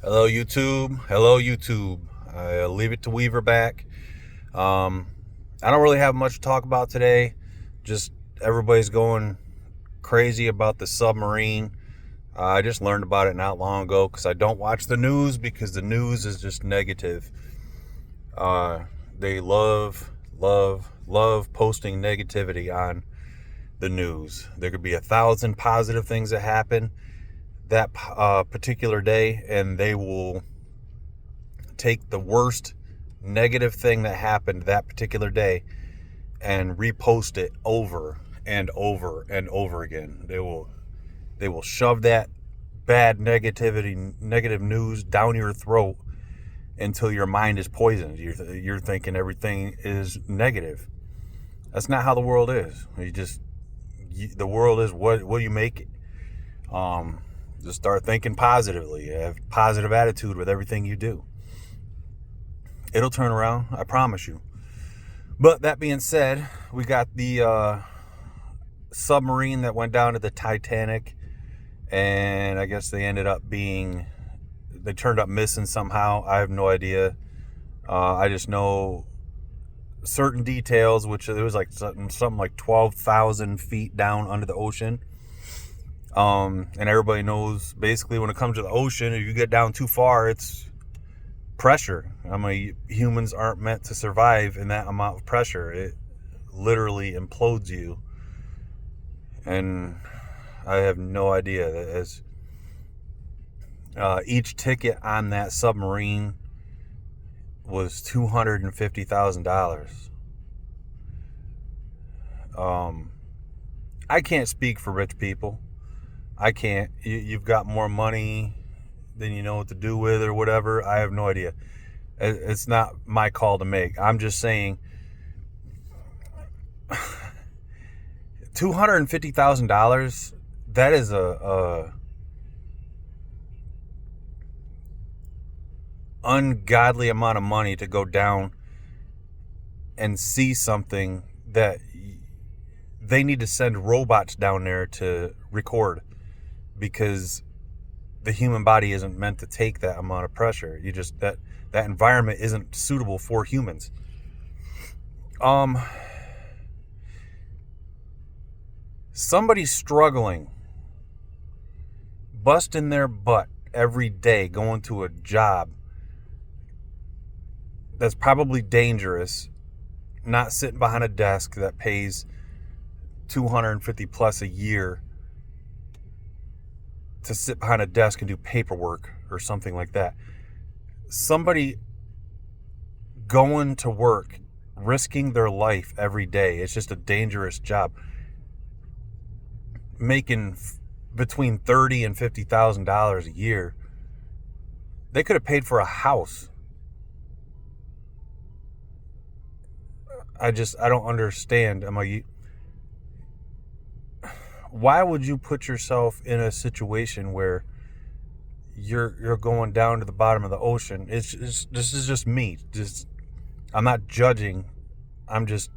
Hello, YouTube. Hello, YouTube. I leave it to Weaver back. Um, I don't really have much to talk about today. Just everybody's going crazy about the submarine. I just learned about it not long ago because I don't watch the news because the news is just negative. Uh, they love posting negativity on the news. There could be 1,000 positive things that happen that particular day, and they will take the worst negative thing that happened that particular day and repost it over and over and over again. They will shove that negative news down your throat until your mind is poisoned. You're thinking everything is negative. That's not how the world is. The world is what you make it. Just start thinking positively. Have positive attitude with everything you do. It'll turn around, I promise you. But that being said, we got the submarine that went down to the Titanic, and I guess they turned up missing somehow. I have no idea. I just know certain details, which it was like something like 12,000 feet down under the ocean. And everybody knows basically when it comes to the ocean, if you get down too far, it's pressure. I mean, humans aren't meant to survive in that amount of pressure. It literally implodes you. And I have no idea that as each ticket on that submarine was $250,000. I can't speak for rich people. I can't. You've got more money than you know what to do with or whatever. I have no idea. It's not my call to make. I'm just saying $250,000, that is a ungodly amount of money to go down and see something that they need to send robots down there to record, because the human body isn't meant to take that amount of pressure. That environment isn't suitable for humans. Somebody's struggling, busting their butt every day, going to a job that's probably dangerous, not sitting behind a desk that pays 250 plus a year to sit behind a desk and do paperwork or something like that. Somebody going to work, risking their life every day. It's just a dangerous job. Making between $30,000 and $50,000 a year. They could have paid for a house. I don't understand. Why would you put yourself in a situation where you're going down to the bottom of the ocean? This is just me. I'm not judging. I'm just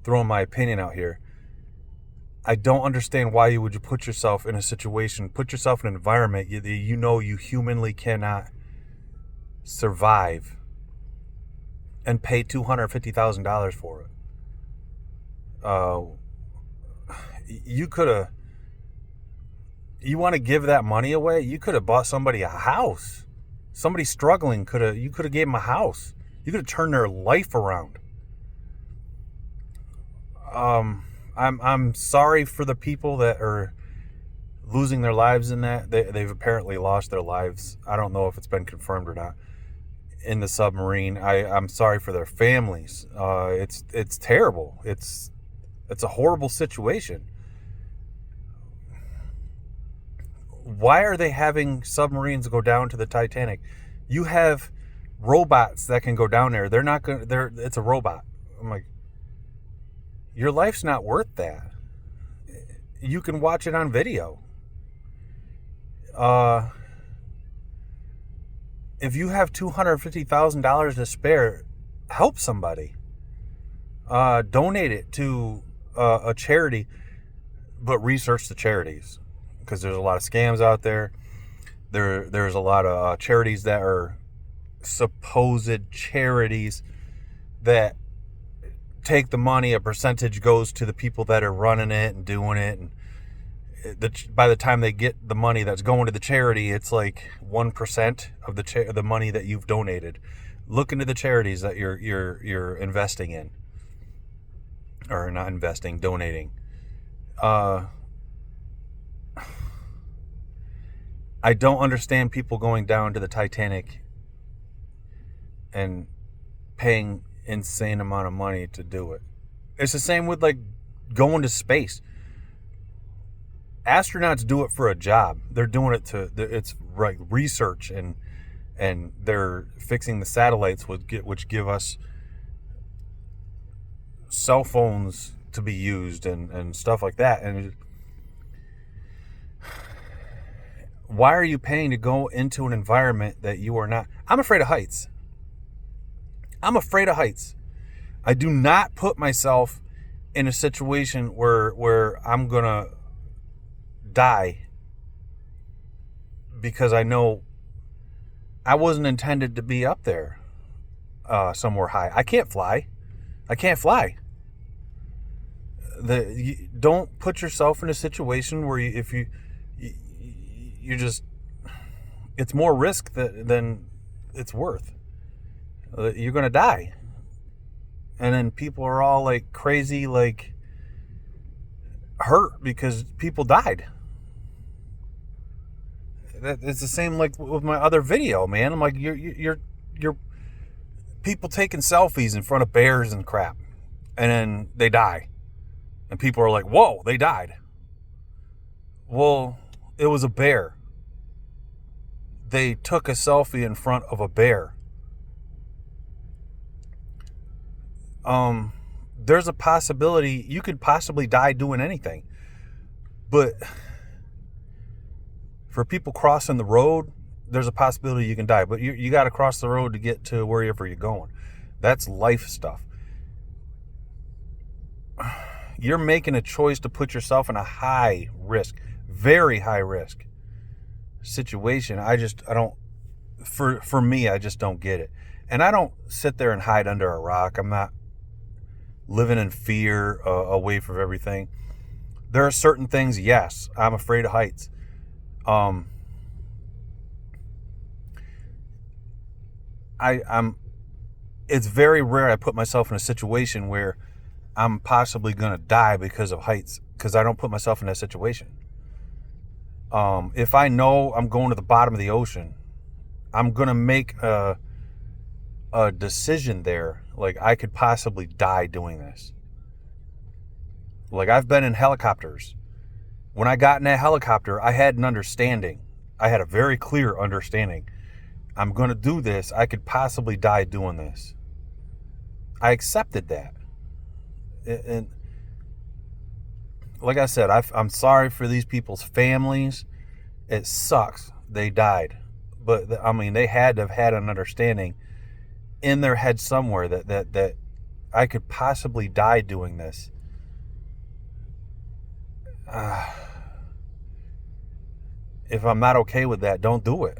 throwing my opinion out here. I don't understand why you would put yourself in a situation, put yourself in an environment you know you humanly cannot survive, and pay $250,000 for it. You want to give that money away? You could have bought somebody a house. Somebody struggling you could have gave them a house. You could have turned their life around. I'm sorry for the people that are losing their lives in that. They've apparently lost their lives. I don't know if it's been confirmed or not in the submarine. I'm sorry for their families. It's terrible. It's a horrible situation. Why are they having submarines go down to the Titanic? You have robots that can go down there. It's a robot. I'm like, your life's not worth that. You can watch it on video. If you have $250,000 to spare, help somebody. Donate it to a charity, but research the charities, because there's a lot of scams out there. There's a lot of charities that are supposed charities that take the money. A percentage goes to the people that are running it and doing it, and by the time they get the money that's going to the charity, it's like 1% of the money that you've donated. Look into the charities that you're investing in, or not investing, donating. I don't understand people going down to the Titanic and paying insane amount of money to do it. It's the same with like going to space. Astronauts do it for a job. They're doing it it's like research, and they're fixing the satellites which give us cell phones to be used and stuff like that. And why are you paying to go into an environment that you are not? I'm afraid of heights. I do not put myself in a situation where I'm gonna die because I know I wasn't intended to be up there somewhere high. I can't fly. Don't put yourself in a situation where you just, it's more risk than it's worth. You're gonna die, and then people are all like crazy, like hurt because people died. It's the same like with my other video, man. I'm like, you're people taking selfies in front of bears and crap, and then they die, and people are like, whoa, they died. Well, it was a bear. They took a selfie in front of a bear. There's a possibility you could possibly die doing anything, but for people crossing the road, there's a possibility you can die, but you got to cross the road to get to wherever you're going. That's life stuff. You're making a choice to put yourself in a high risk, very high risk situation. I don't, for me, I just don't get it. And I don't sit there and hide under a rock. I'm not living in fear away from everything. There are certain things, yes, I'm afraid of heights. It's very rare I put myself in a situation where I'm possibly going to die because of heights, because I don't put myself in that situation. If I know I'm going to the bottom of the ocean, I'm going to make a decision there. Like, I could possibly die doing this. Like, I've been in helicopters. When I got in that helicopter, I had an understanding. I had a very clear understanding. I'm going to do this. I could possibly die doing this. I accepted that. And like I said, I'm sorry for these people's families. It sucks. They died. But, I mean, they had to have had an understanding in their head somewhere that I could possibly die doing this. If I'm not okay with that, don't do it.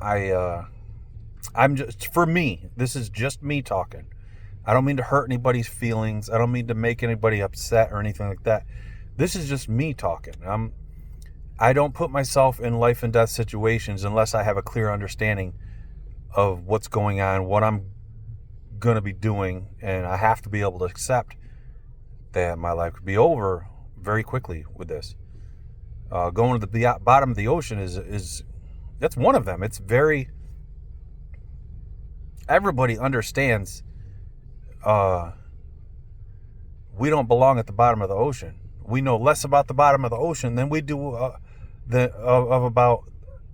I'm just, for me, this is just me talking. I don't mean to hurt anybody's feelings. I don't mean to make anybody upset or anything like that. This is just me talking. I don't put myself in life and death situations unless I have a clear understanding of what's going on, what I'm going to be doing, and I have to be able to accept that my life could be over very quickly with this. Going to the bottom of the ocean is that's one of them. It's very, everybody understands we don't belong at the bottom of the ocean. We know less about the bottom of the ocean than we do about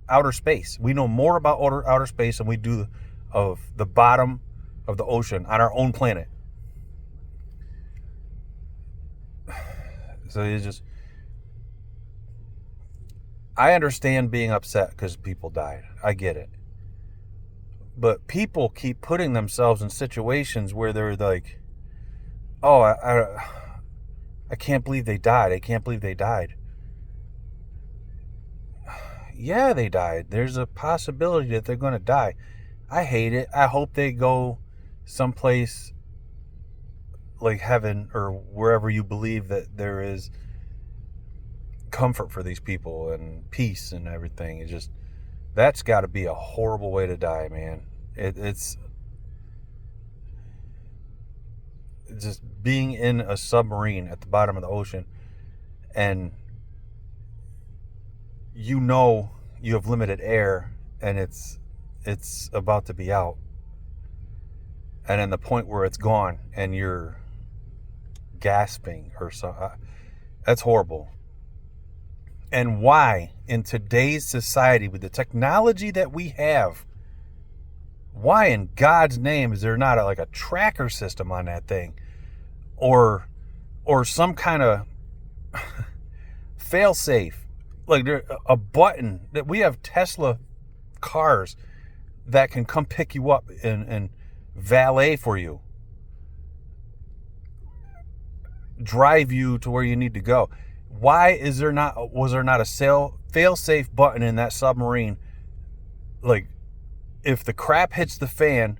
outer space. We know more about outer space than we do of the bottom of the ocean on our own planet. So it's just, I understand being upset because people died. I get it. But people keep putting themselves in situations where they're like, oh, I can't believe they died. I can't believe they died. Yeah, they died. There's a possibility that they're going to die. I hate it. I hope they go someplace like heaven or wherever you believe that there is comfort for these people and peace and everything. It's just, that's got to be a horrible way to die, man. It's just being in a submarine at the bottom of the ocean, and you know you have limited air, and it's about to be out, and then the point where it's gone and you're gasping or so. That's horrible. And why, in today's society with the technology that we have, why in God's name is there not like a tracker system on that thing, or some kind of fail safe, like there a button that we have Tesla cars that can come pick you up and valet for you, drive you to where you need to go. Why was there not a fail safe button in that submarine? Like, if the crap hits the fan,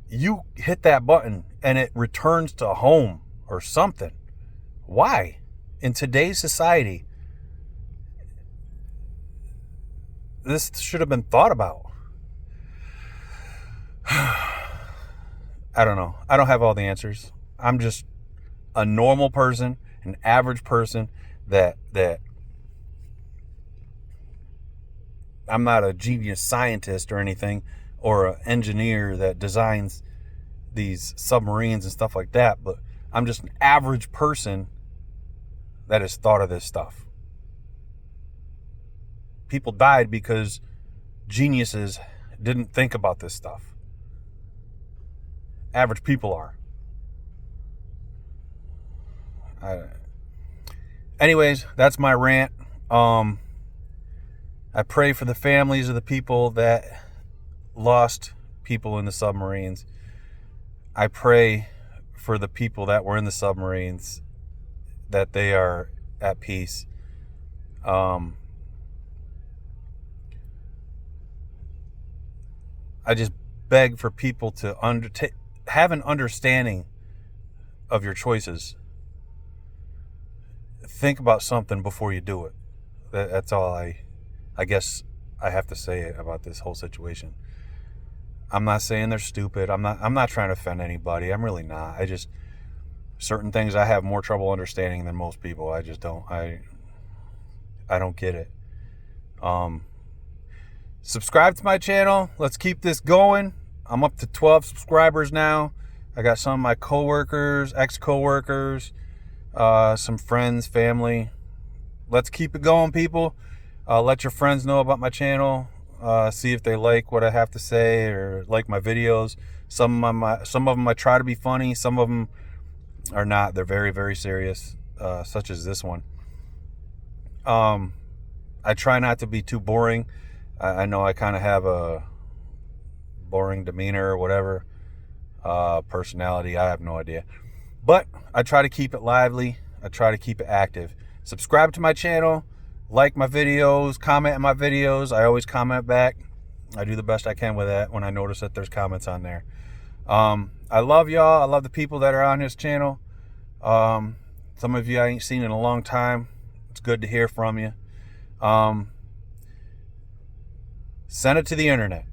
you hit that button and it returns to home or something. Why? In today's society, this should have been thought about. I don't know. I don't have all the answers. I'm just a normal person, an average person that I'm not a genius scientist or anything, or an engineer that designs these submarines and stuff like that, but I'm just an average person that has thought of this stuff. People died because geniuses didn't think about this stuff. Average people are. Anyways, that's my rant. I pray for the families of the people that lost people in the submarines. I pray for the people that were in the submarines that they are at peace. I just beg for people to have an understanding of your choices. Think about something before you do it. That's all I guess I have to say about this whole situation. I'm not saying they're stupid. I'm not trying to offend anybody. I'm really not. Certain things I have more trouble understanding than most people. I just don't. I don't get it. Subscribe to my channel. Let's keep this going. I'm up to 12 subscribers now. I got some of my coworkers, ex-coworkers, some friends, family. Let's keep it going, people. Let your friends know about my channel. See if they like what I have to say or like my videos. Some of them I try to be funny. Some of them are not. They're very, very serious, such as this one. I try not to be too boring. I know I kind of have a boring demeanor or whatever, personality. I have no idea. But I try to keep it lively. I try to keep it active. Subscribe to my channel. Like my videos, comment on my videos. I always comment back. I do the best I can with that when I notice that there's comments on there. I love y'all. I love the people that are on this channel. Some of you I ain't seen in a long time. It's good to hear from you. Send it to the internet.